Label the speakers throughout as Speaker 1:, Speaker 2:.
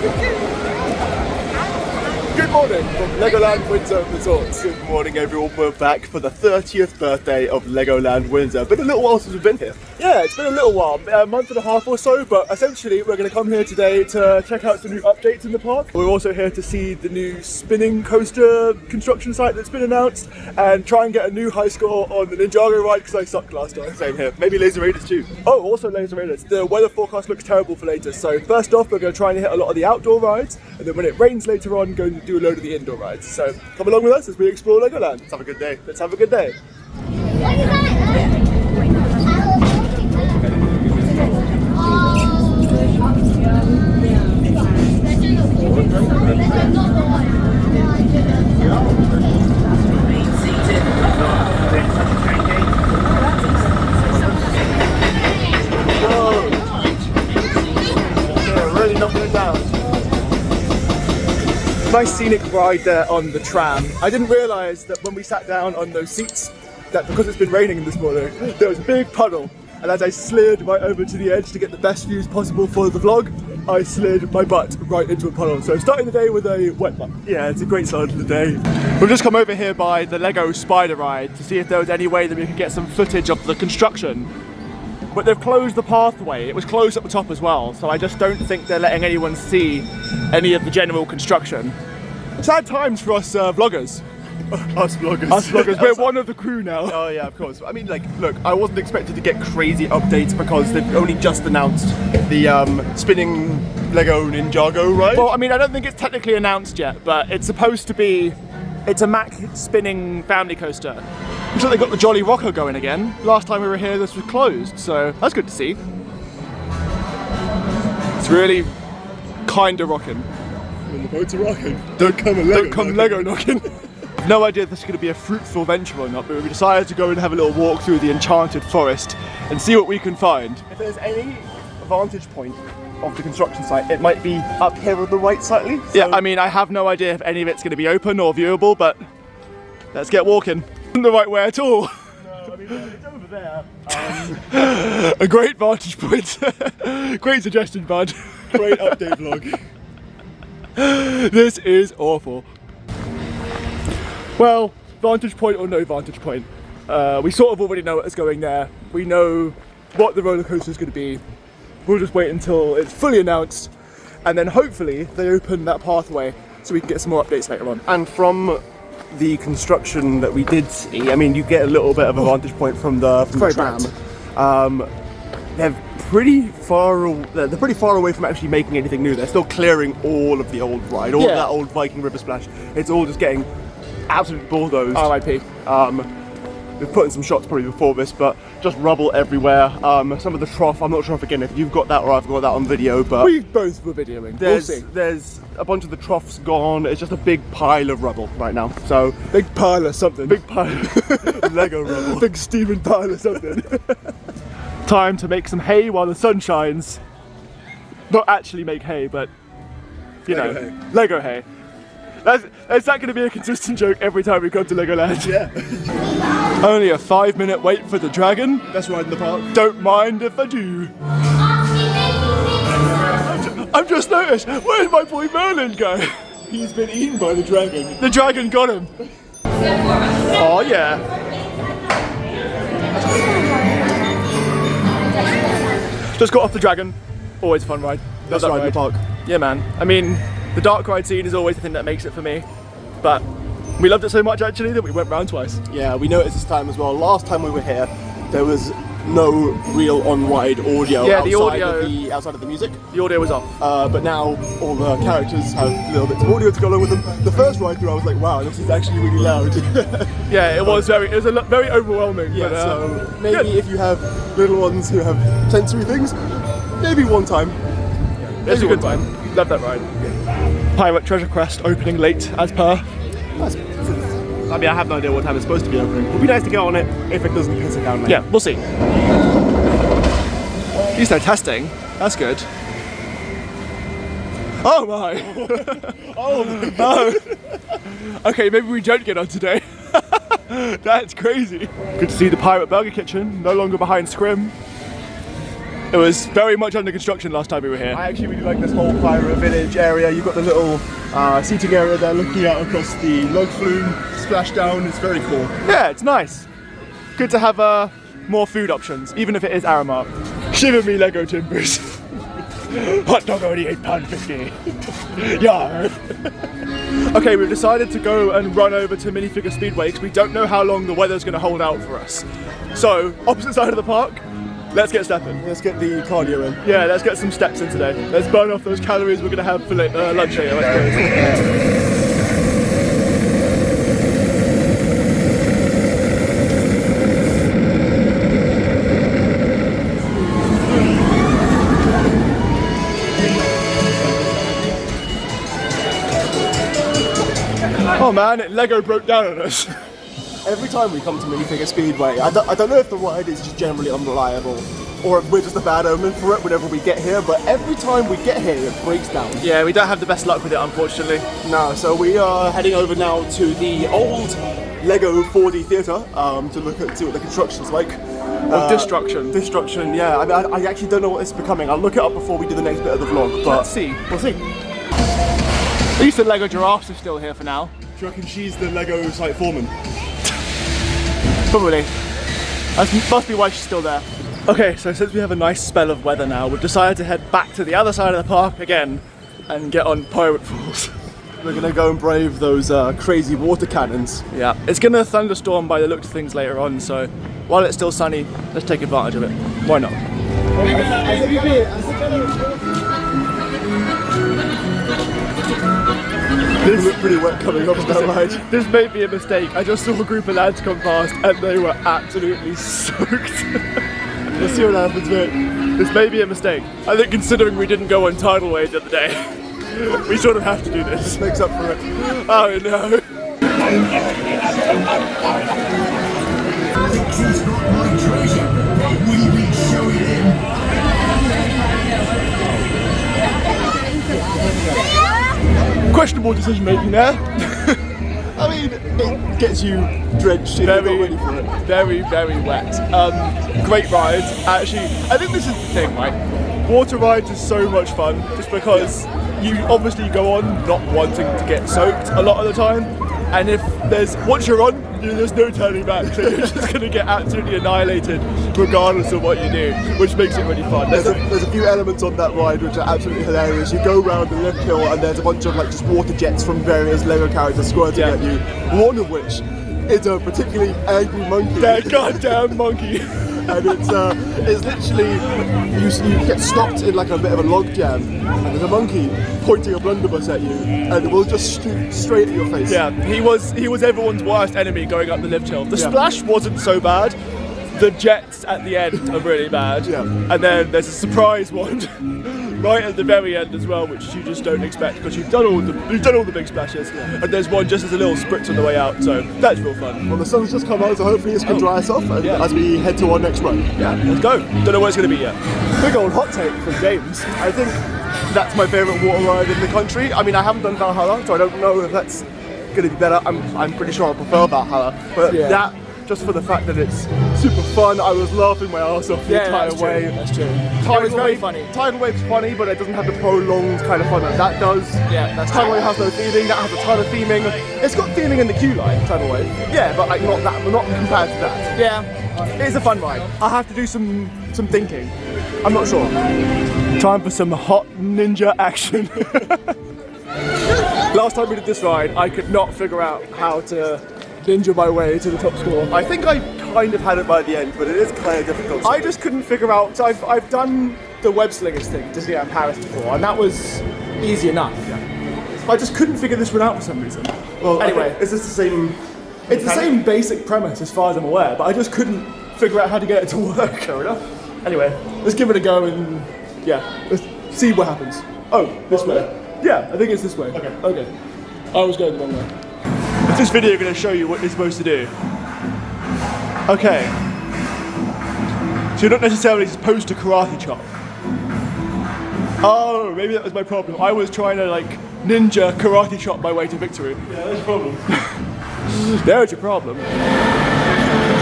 Speaker 1: Good morning from LEGOLAND Windsor Resort. Good morning everyone, we're back for the 30th birthday of LEGOLAND Windsor. Been a little while since we've been here. Yeah, it's been a little while, a month and a half or so, but essentially we're going to come here today to check out some new updates in the park. We're also here to see the new spinning coaster construction site that's been announced and try and get a new high score on the Ninjago ride because I sucked last time. Same here. Maybe Laser Raiders too. Oh, also Laser Raiders. The weather forecast looks terrible for later, so first off we're going to try and hit a lot of the outdoor rides, and then when it rains later on, go and do a load of the indoor rides. So come along with us as we explore LEGOLAND. Let's have a good day. Let's have a good day. Yeah, really knocking it down. Nice scenic ride there on the tram. I didn't realise that when we sat down on those seats that because it's been raining this morning, there was a big puddle, and as I slid right over to the edge to get the best views possible for the vlog, I slid my butt right into a puddle. So starting the day with a wet butt. Yeah, it's a great start to the day. We've just come over here by the Lego spider ride to see if there was any way that we could get some footage of the construction. But they've closed the pathway. It was closed at the top as well, so I just don't think they're letting anyone see any of the general construction. Sad times for us vloggers. Us vloggers. Us vloggers. We're one of the crew now. Oh yeah, of course. I mean, like, look, I wasn't expected to get crazy updates because they've only just announced the spinning Lego Ninjago ride. Well, I mean, I don't think it's technically announced yet, but it's supposed to be. It's a Mack spinning family coaster. Looks like they got the Jolly Rocker going again. Last time we were here, this was closed, so that's good to see. It's really kinda rocking. When the boats are rocking, don't come Lego knocking. No idea if this is going to be a fruitful venture or not, but we decided to go and have a little walk through the enchanted forest and see what we can find. If there's any vantage point of the construction site, it might be up here on the right slightly. So yeah, I mean, I have no idea if any of it's going to be open or viewable, but let's get walking. Isn't the right way at all. No, I mean, it's over there. A great vantage point. Great suggestion, bud. Great update vlog. This is awful. Well, vantage point or no vantage point, we sort of already know what's going there. We know what the roller coaster is going to be. We'll just wait until it's fully announced, and then hopefully they open that pathway so we can get some more updates later on. And from the construction that we did see, I mean, you get a little bit of a vantage point from the tram. They're pretty far away from actually making anything new. They're still clearing all of the old ride, all of that old Viking River Splash. It's all just getting absolutely bulldozed. RIP. We've put in some shots probably before this, but just rubble everywhere. Some of the trough, I'm not sure if again if you've got that or I've got that on video, but we both were videoing. There's a bunch of the troughs gone. It's just a big pile of rubble right now. So big pile of something. Big pile of Lego rubble. Big steaming pile of something. Time to make some hay while the sun shines. Not actually make hay, but you know, Lego hay. Is that going to be a consistent joke every time we come to LEGOLAND? Yeah. Only a 5-minute wait for the dragon. Best ride in the park. Don't mind if I do. I've just noticed, where's my boy Merlin go? He's been eaten by the dragon. The dragon got him. Oh yeah. Just got off the dragon. Always a fun ride. Best ride in the park. Yeah, man. I mean, the dark ride scene is always the thing that makes it for me, but we loved it so much actually that we went round twice. Yeah, we noticed this time as well. Last time we were here, there was no real on-ride audio, outside of the music. The audio was off. But now all the characters have little bits of audio to go along with them. The first ride through I was like, wow, this is actually really loud. Yeah, it was very overwhelming. Yeah, but, so maybe if you have little ones who have sensory things, maybe one time. Yeah, it's a good time. Love that ride. Pirate Treasure Quest opening late as per. I mean, I have no idea what time it's supposed to be opening. It would be nice to get on it if it doesn't piss it down late. Yeah, we'll see. At least they're testing. That's good. Oh my! Oh my god! Okay, maybe we don't get on today. That's crazy. Good to see the Pirate Burger Kitchen, no longer behind Scrim. It was very much under construction last time we were here.
Speaker 2: I actually really like this whole pirate village area. You've got the little seating area there looking out across the log flume, splashdown. It's very cool.
Speaker 1: Yeah, it's nice. Good to have more food options, even if it is Aramark. Shiver me Lego timbers. Hot dog only £8.50. Yeah. Okay, we've decided to go and run over to Minifigure Speedway because we don't know how long the weather's going to hold out for us. So, opposite side of the park, let's get stepping.
Speaker 2: Let's get the cardio in.
Speaker 1: Yeah, let's get some steps in today. Let's burn off those calories we're going to have for lunch later, I suppose. Oh man, Lego broke down on us.
Speaker 2: Every time we come to Minifigure Speedway, I don't know if the ride is just generally unreliable or if we're just a bad omen for it whenever we get here, but every time we get here it breaks down.
Speaker 1: Yeah, we don't have the best luck with it, unfortunately.
Speaker 2: No, so we are heading over now to the old Lego 4D theatre to look at see what the construction's like.
Speaker 1: Or destruction.
Speaker 2: Destruction, yeah. I actually don't know what it's becoming. I'll look it up before we do the next bit of the vlog, but
Speaker 1: let's see.
Speaker 2: We'll see.
Speaker 1: At least the Lego giraffes are still here for now.
Speaker 2: Do you reckon she's the Lego site foreman?
Speaker 1: Probably. That must be why she's still there. Okay, so since we have a nice spell of weather now, we've decided to head back to the other side of the park again and get on Pirate Falls.
Speaker 2: We're gonna go and brave those crazy water cannons.
Speaker 1: Yeah, it's gonna thunderstorm by the looks of things later on, so while it's still sunny, let's take advantage of it. Why not?
Speaker 2: This looked pretty wet coming up that ride.
Speaker 1: This may be a mistake. I just saw a group of lads come past and they were absolutely soaked.
Speaker 2: Let's see what happens, mate.
Speaker 1: This may be a mistake. I think considering we didn't go on tidal wave the other day, we sort of have to do this.
Speaker 2: Makes up for it.
Speaker 1: Oh no.
Speaker 3: He's got my treasure. Will we show it him?
Speaker 1: Questionable decision making there.
Speaker 2: I mean, it gets you drenched if you're not ready for it.
Speaker 1: Very, very wet. Great rides. Actually, I think this is the thing, right? Water rides are so much fun just because you obviously go on not wanting to get soaked a lot of the time. And if once you're on, there's no turning back, so you're just going to get absolutely annihilated regardless of what you do, which makes it really fun.
Speaker 2: There's a few elements on that ride which are absolutely hilarious. You go around the lift hill and there's a bunch of like just water jets from various Lego characters squirting at you, one of which is a particularly angry monkey.
Speaker 1: That goddamn monkey!
Speaker 2: And it's literally, you get stopped in like a bit of a log jam and there's a monkey pointing a blunderbuss at you and it will just shoot straight at your face.
Speaker 1: Yeah, he was everyone's worst enemy going up the lift hill. The splash wasn't so bad. The jets at the end are really bad.
Speaker 2: Yeah.
Speaker 1: And then there's a surprise one right at the very end as well, which you just don't expect because you've done all the big splashes. Yeah. And there's one just as a little spritz on the way out, so that's real fun.
Speaker 2: Well, the sun's just come out, so hopefully it's going to dry us off as we head to our next ride.
Speaker 1: Yeah, let's go. Don't know what it's going to be yet.
Speaker 2: Big old hot take from James. I think that's my favourite water ride in the country. I mean, I haven't done Valhalla, so I don't know if that's going to be better. I'm pretty sure I prefer Valhalla, but that, just for the fact that it's super fun, I was laughing my ass off the entire way.
Speaker 1: That's true. It was very funny.
Speaker 2: Tidal Wave's funny, but it doesn't have the prolonged kind of fun that that does.
Speaker 1: Yeah, that's
Speaker 2: Tidal Wave has no theming, that has a ton of theming. It's got theming in the queue line, Tidal Wave. Yeah, but like not compared to that.
Speaker 1: Yeah.
Speaker 2: It's a fun ride. I have to do some thinking. I'm not sure.
Speaker 1: Time for some hot ninja action. Last time we did this ride, I could not figure out how to ninja my way to the top score.
Speaker 2: I think I kind of had it by the end, but it is kind of difficult.
Speaker 1: I just couldn't figure out, so I've done the web slingers thing, Disneyland Paris before, and that was easy enough. Yeah. I just couldn't figure this one out for some reason.
Speaker 2: Well,
Speaker 1: anyway,
Speaker 2: is this the same?
Speaker 1: It's the same basic premise as far as I'm aware, but I just couldn't figure out how to get it to work.
Speaker 2: Fair enough.
Speaker 1: Anyway, let's give it a go and let's see what happens. Oh, this way. Yeah, I think it's this way. Okay. I was going the wrong way. Is this video going to show you what you're supposed to do? Okay. So you're not necessarily supposed to karate chop. Oh, maybe that was my problem. I was trying to like ninja karate chop my way to victory.
Speaker 2: Yeah, that's your problem.
Speaker 1: There's your problem.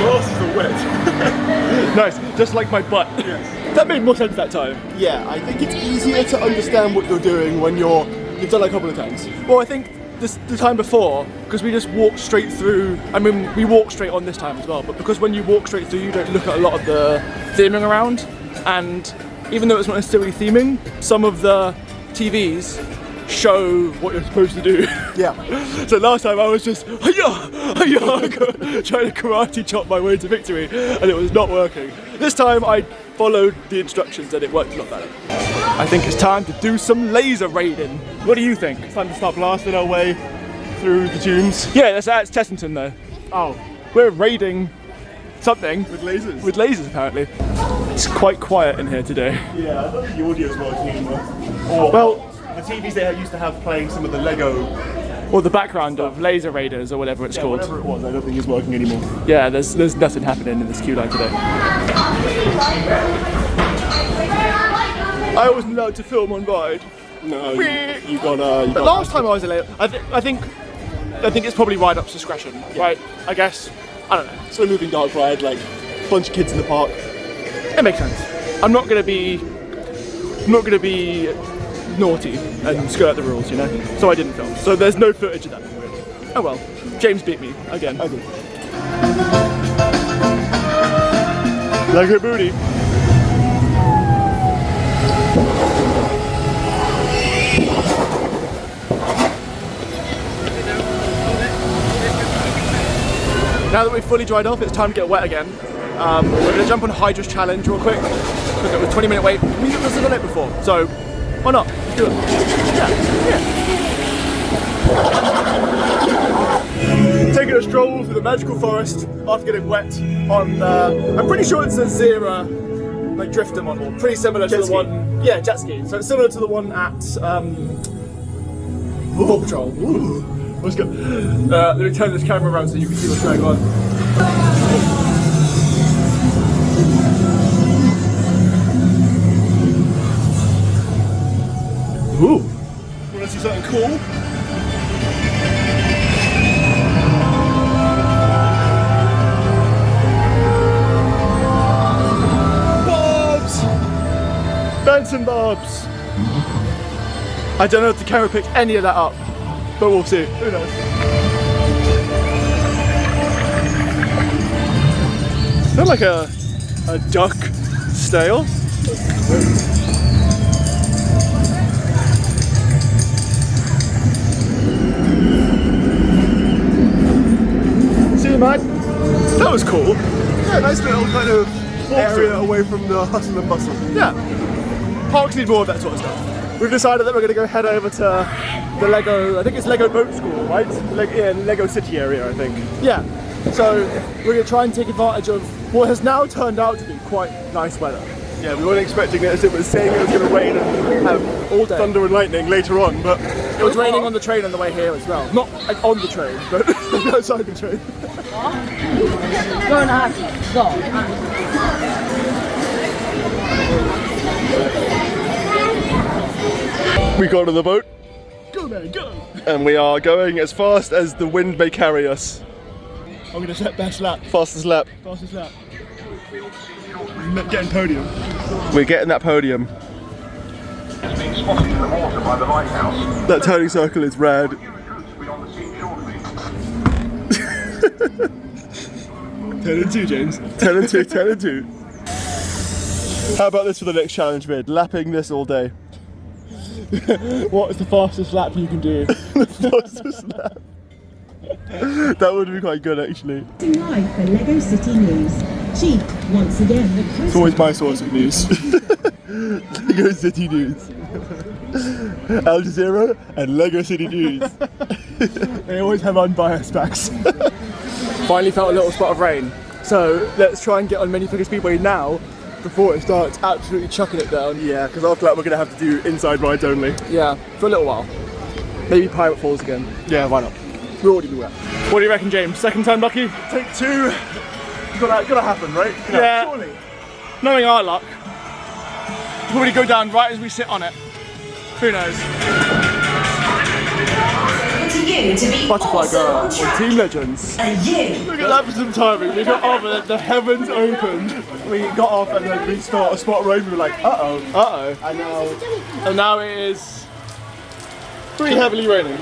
Speaker 2: glasses are wet.
Speaker 1: Nice, just like my butt.
Speaker 2: Yes.
Speaker 1: That made more sense that time.
Speaker 2: Yeah, I think it's easier to understand what you're doing when you've done it a couple of times.
Speaker 1: Well, I think the time before, because we just walked straight through, I mean, we walked straight on this time as well, but because when you walk straight through, you don't look at a lot of the theming around, and even though it's not necessarily theming, some of the TVs show what you're supposed to do.
Speaker 2: Yeah.
Speaker 1: So last time I was just trying to karate chop my way to victory, and it was not working. This time I followed the instructions and it worked a lot better. I think it's time to do some laser raiding. What do you think?
Speaker 2: It's time to start blasting our way through the tombs.
Speaker 1: Yeah, that's Tessington though.
Speaker 2: Oh,
Speaker 1: We're raiding something
Speaker 2: with lasers.
Speaker 1: with lasers apparently. It's quite quiet in here today.
Speaker 2: Yeah, I don't think the audio's working anymore.
Speaker 1: Well,
Speaker 2: the TVs they used to have playing some of the Lego,
Speaker 1: or the background of laser raiders or whatever it's called.
Speaker 2: whatever it was, I don't think is working anymore.
Speaker 1: Yeah, there's nothing happening in this queue line today. I wasn't allowed to film on ride.
Speaker 2: No, you got.
Speaker 1: But last time I was allowed, I think it's probably ride up's discretion, right? I guess. I don't know.
Speaker 2: It's a moving dark ride, like a bunch of kids in the park.
Speaker 1: It makes sense. I'm not gonna be naughty and skirt the rules, you know. So I didn't film. So there's no footage of that. Oh well. James beat me again.
Speaker 2: I did.
Speaker 1: Lego booty. Now that we've fully dried off, it's time to get wet again. We're going to jump on Hydra's challenge real quick because it was a 20-minute wait. We've never done it before, so why not? Let's do it. Yeah. Taking a stroll through the magical forest after getting wet on the, I'm pretty sure it's a Zera like drifter model, pretty similar to the one. Yeah, jet ski. So it's similar to the one at Paw Patrol. Ooh. Let's go. Let me turn this camera around so you can see what's going on. Ooh.
Speaker 2: Want to see something cool?
Speaker 1: Bobs! Benson Bobs! I don't know if the camera picked any of that up, but we'll see. Who knows? Is that like a duck stale? See you, mate. That was cool.
Speaker 2: Yeah, nice little kind of area away from the hustle and bustle.
Speaker 1: Yeah. Parks need more of that sort of stuff. We've decided that we're going to go head over to the Lego, I think it's Lego Boat School, right?
Speaker 2: Lego City area, I think.
Speaker 1: Yeah. So we're going to try and take advantage of what has now turned out to be quite nice weather.
Speaker 2: Yeah, we weren't expecting it as it was saying it was going to rain and have
Speaker 1: All day.
Speaker 2: thunder and lightning later on, but
Speaker 1: It was raining on the train on the way here as well. Not like on the train, but outside the train.
Speaker 4: Go on, Archie. Go.
Speaker 2: we got on the boat
Speaker 1: Go man, go!
Speaker 2: and we are going as fast as the wind may carry us.
Speaker 1: I'm going to set best lap.
Speaker 2: Fastest lap.
Speaker 1: Fastest lap. Getting podium.
Speaker 2: We're getting that podium.
Speaker 5: Has been spotted in the water by the lighthouse.
Speaker 2: That turning circle is rad.
Speaker 5: Troops will be on the scene shortly.
Speaker 1: 10 and 2, James.
Speaker 2: 10 and 2, 10 and 2. How about this for the next challenge vid? Lapping this all day.
Speaker 1: What is the fastest lap you can do?
Speaker 2: The fastest lap. That would be quite good actually.
Speaker 6: Live for Lego City News. Chief, once again,
Speaker 2: It's always my source of news. Lego City News. Al Jazeera and Lego City News.
Speaker 1: They always have unbiased backs. Finally felt a little spot of rain. So let's try and get on Minifigure Speedway now before it starts absolutely chucking it down.
Speaker 2: Yeah, because after that we're going to have to do inside rides only.
Speaker 1: Yeah, for a little while. Maybe Pirate Falls again.
Speaker 2: Yeah, why not?
Speaker 1: We'll already be wet. What do you reckon, James? Second time lucky?
Speaker 2: Take two. Gotta happen, right?
Speaker 1: Yeah.
Speaker 2: Surely.
Speaker 1: Knowing our luck, we'll probably go down right as we sit on it. Who knows?
Speaker 7: To you to be
Speaker 1: Butterfly Girl on Team Legends.
Speaker 3: And you.
Speaker 1: Look at that for some timing. We got off and the heavens opened. We got off and then we saw a spot road. We were like, uh-oh, uh-oh. And now it is pretty heavily raining.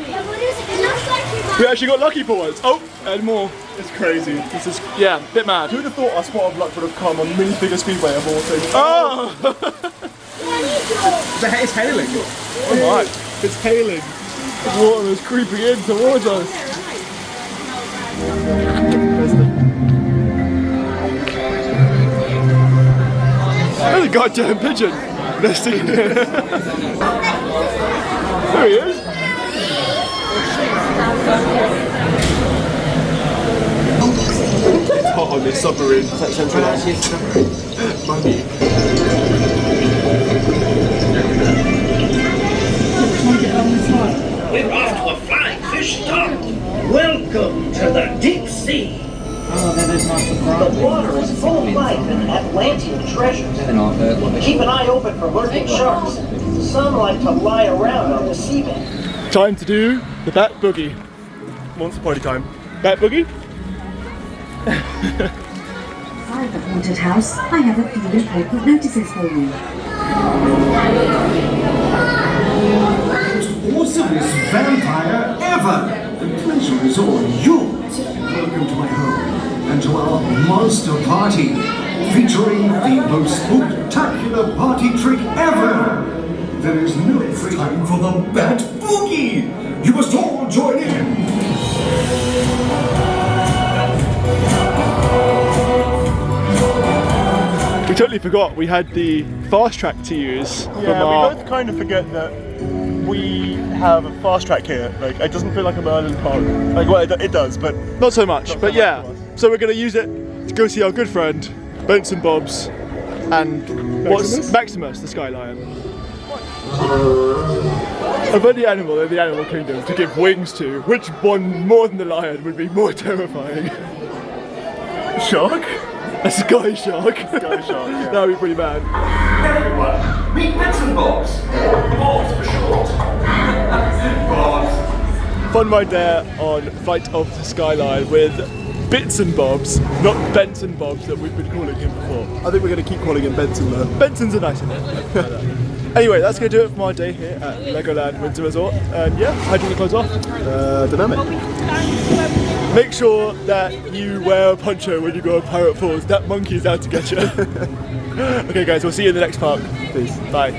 Speaker 1: We actually got lucky for once. Oh, and more.
Speaker 2: It's crazy.
Speaker 1: This is, yeah, a bit mad.
Speaker 2: Who would have thought our spot of luck would have come on minifigure speedway of all things?
Speaker 1: Oh!
Speaker 2: It's hailing.
Speaker 1: Oh my, it's hailing. The water is creeping in towards us. There's a goddamn pigeon nesting in here. There he is.
Speaker 2: It's hot on this submarine. It's like centralised. Money.
Speaker 7: We're off to a flying fish stop. Welcome to the deep sea. The water is full of life and Atlantean treasures. Keep an eye open for lurking sharks. Some like to lie around on the seabed.
Speaker 1: Time to do the Bat Boogie.
Speaker 2: Monster party time.
Speaker 1: Bat Boogie?
Speaker 6: Hi, the haunted house. I have a few important notices for you.
Speaker 3: Awesomest vampire ever! The pleasure is all yours. Welcome to my home and to our monster party, featuring the most spectacular party trick ever. There is no time for the Bat Boogie. You must all join in.
Speaker 1: We totally forgot we had the fast track to use from
Speaker 2: Yeah,
Speaker 1: our...
Speaker 2: we both kind of forget that we have a fast track here. Like, it doesn't feel like a Merlin park. Like, well, it does, but
Speaker 1: Not so much,
Speaker 2: Not
Speaker 1: but
Speaker 2: so
Speaker 1: yeah.
Speaker 2: much for us.
Speaker 1: So we're going to use it to go see our good friend, Benson Bob's, and Maximus, the Sky Lion. Of any animal in the animal kingdom to give wings to, which one more than the lion would be more terrifying?
Speaker 2: shark?
Speaker 1: A sky shark.
Speaker 2: Sky shark, yeah.
Speaker 1: That would be pretty bad.
Speaker 5: Everyone, meet Bits and Bobs. Bobs for short. Bobs.
Speaker 1: Fun ride there on Flight of the Skyline with Bits and Bobs, not Benson Bobs that we've been calling him before.
Speaker 2: I think we're going to keep calling him Benson though.
Speaker 1: Benson's a nicer name. Anyway, that's going to do it for my day here at LEGOLAND Windsor Resort. And yeah, how do you want to close off?
Speaker 2: Dynamic.
Speaker 1: Make sure that you wear a poncho when you go on Pirate Falls. That monkey is out to get you. Okay guys, we'll see you in the next park.
Speaker 2: Peace.
Speaker 1: Bye.